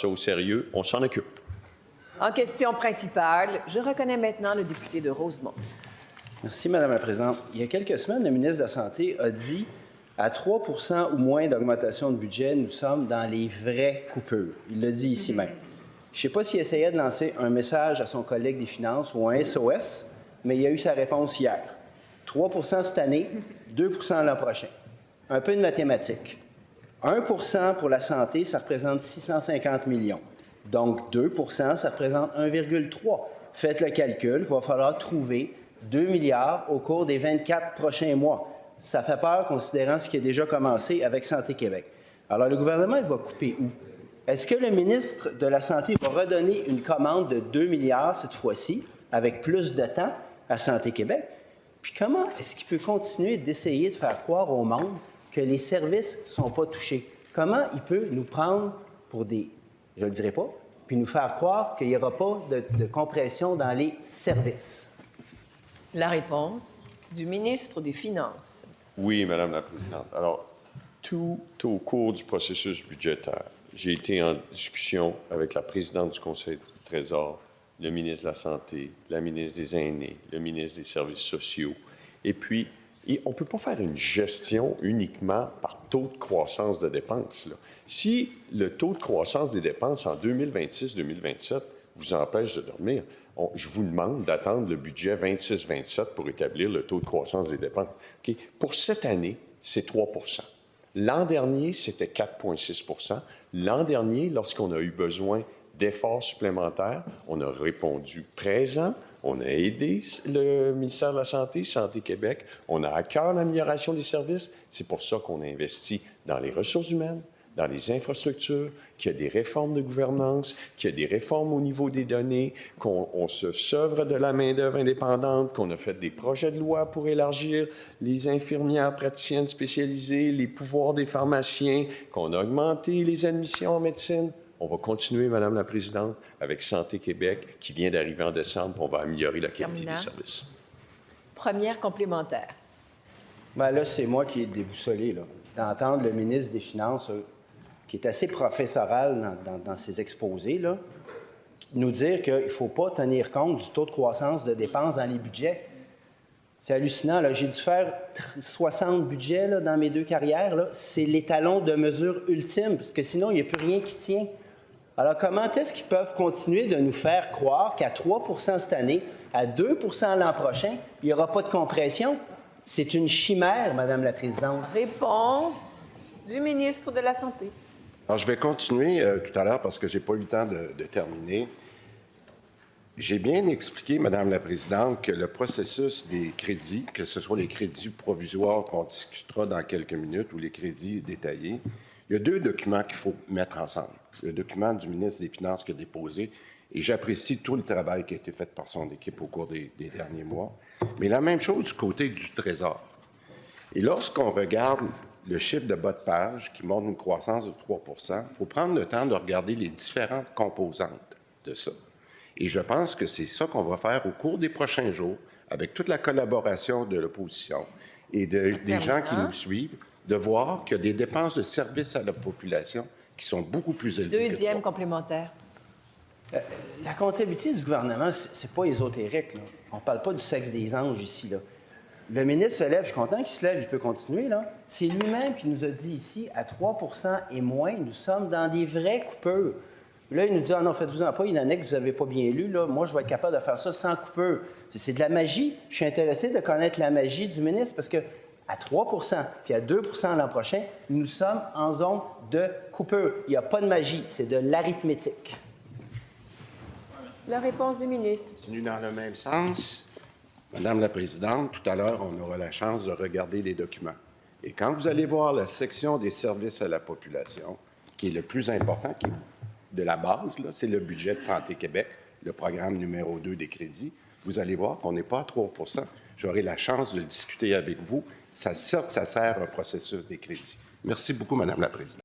Ça au sérieux, on s'en occupe. En question principale, je reconnais maintenant le député de Rosemont. Merci, Mme la Présidente. Il y a quelques semaines, le ministre de la Santé a dit à 3 % ou moins d'augmentation de budget, nous sommes dans les vraies coupures. Il l'a dit ici même. Je ne sais pas s'il essayait de lancer un message à son collègue des Finances ou un SOS, mais il a eu sa réponse hier. 3 % cette année, 2 % l'an prochain. Un peu de mathématiques. 1 % pour la santé, ça représente 650 millions. Donc 2 % ça représente 1,3. Faites le calcul, il va falloir trouver 2 milliards au cours des 24 prochains mois. Ça fait peur, considérant ce qui a déjà commencé avec Santé Québec. Alors, le gouvernement, il va couper où? Est-ce que le ministre de la Santé va redonner une commande de 2 milliards cette fois-ci, avec plus de temps, à Santé Québec? Puis comment est-ce qu'il peut continuer d'essayer de faire croire au monde que les services ne sont pas touchés? Comment il peut nous prendre pour des, je ne le dirai pas, puis nous faire croire qu'il n'y aura pas de compression dans les services? La réponse du ministre des Finances. Oui, Madame la Présidente. Alors, tout au cours du processus budgétaire, j'ai été en discussion avec la présidente du Conseil du Trésor, le ministre de la Santé, la ministre des Aînés, le ministre des Services sociaux. Et puis, on ne peut pas faire une gestion uniquement par taux de croissance de dépenses, là. Si le taux de croissance des dépenses en 2026-2027 vous empêche de dormir, je vous demande d'attendre le budget 26-27 pour établir le taux de croissance des dépenses. Okay? Pour cette année, c'est 3 %. L'an dernier, c'était 4,6 %. L'an dernier, lorsqu'on a eu besoin d'efforts supplémentaires, on a répondu présent, on a aidé le ministère de la Santé, Santé Québec, on a à cœur l'amélioration des services. C'est pour ça qu'on a investi dans les ressources humaines, dans les infrastructures, qu'il y a des réformes de gouvernance, qu'il y a des réformes au niveau des données, qu'on se s'œuvre de la main-d'œuvre indépendante, qu'on a fait des projets de loi pour élargir les infirmières praticiennes spécialisées, les pouvoirs des pharmaciens, qu'on a augmenté les admissions en médecine. On va continuer, Madame la Présidente, avec Santé Québec, qui vient d'arriver en décembre. On va améliorer la qualité des services. Première complémentaire. Bien là, c'est moi qui ai déboussolé, là, d'entendre le ministre des Finances, qui est assez professoral dans ses exposés, là, nous dire qu'il ne faut pas tenir compte du taux de croissance de dépenses dans les budgets. C'est hallucinant. J'ai dû faire 60 budgets là, dans mes 2 carrières. C'est l'étalon de mesure ultime, parce que sinon, il n'y a plus rien qui tient. Alors, comment est-ce qu'ils peuvent continuer de nous faire croire qu'à 3 % cette année, à 2 % l'an prochain, il n'y aura pas de compression? C'est une chimère, Madame la Présidente. Réponse du ministre de la Santé. Alors, je vais continuer tout à l'heure parce que je n'ai pas eu le temps de terminer. J'ai bien expliqué, Madame la Présidente, que le processus des crédits, que ce soit les crédits provisoires qu'on discutera dans quelques minutes ou les crédits détaillés, il y a 2 documents qu'il faut mettre ensemble. Le document du ministre des Finances qui a déposé, et j'apprécie tout le travail qui a été fait par son équipe au cours des derniers mois, mais la même chose du côté du Trésor. Et lorsqu'on regarde le chiffre de bas de page qui montre une croissance de 3 %, il faut prendre le temps de regarder les différentes composantes de ça. Et je pense que c'est ça qu'on va faire au cours des prochains jours, avec toute la collaboration de l'opposition et des gens qui nous suivent, de voir qu'il y a des dépenses de services à la population qui sont beaucoup plus élevées. Deuxième complémentaire. La comptabilité du gouvernement, c'est pas ésotérique, là. On ne parle pas du sexe des anges ici, là. Le ministre se lève, je suis content qu'il se lève, il peut continuer, là. C'est lui-même qui nous a dit ici, à 3 % et moins, nous sommes dans des vraies coupures. Là, il nous dit, ah non, faites-vous-en pas, il y en a que vous n'avez pas bien lu, là. Moi, je vais être capable de faire ça sans coupure. C'est de la magie. Je suis intéressé de connaître la magie du ministre parce que à 3 % puis à 2 % l'an prochain, nous sommes en zone de coupure. Il n'y a pas de magie, c'est de l'arithmétique. La réponse du ministre. Continue dans le même sens. Madame la Présidente, tout à l'heure, on aura la chance de regarder les documents. Et quand vous allez voir la section des services à la population, qui est le plus important, qui est de la base, c'est le budget de Santé Québec, le programme numéro 2 des crédits, vous allez voir qu'on n'est pas à 3 %. J'aurai la chance de le discuter avec vous. Ça sert au processus des crédits. Merci beaucoup, Madame la Présidente.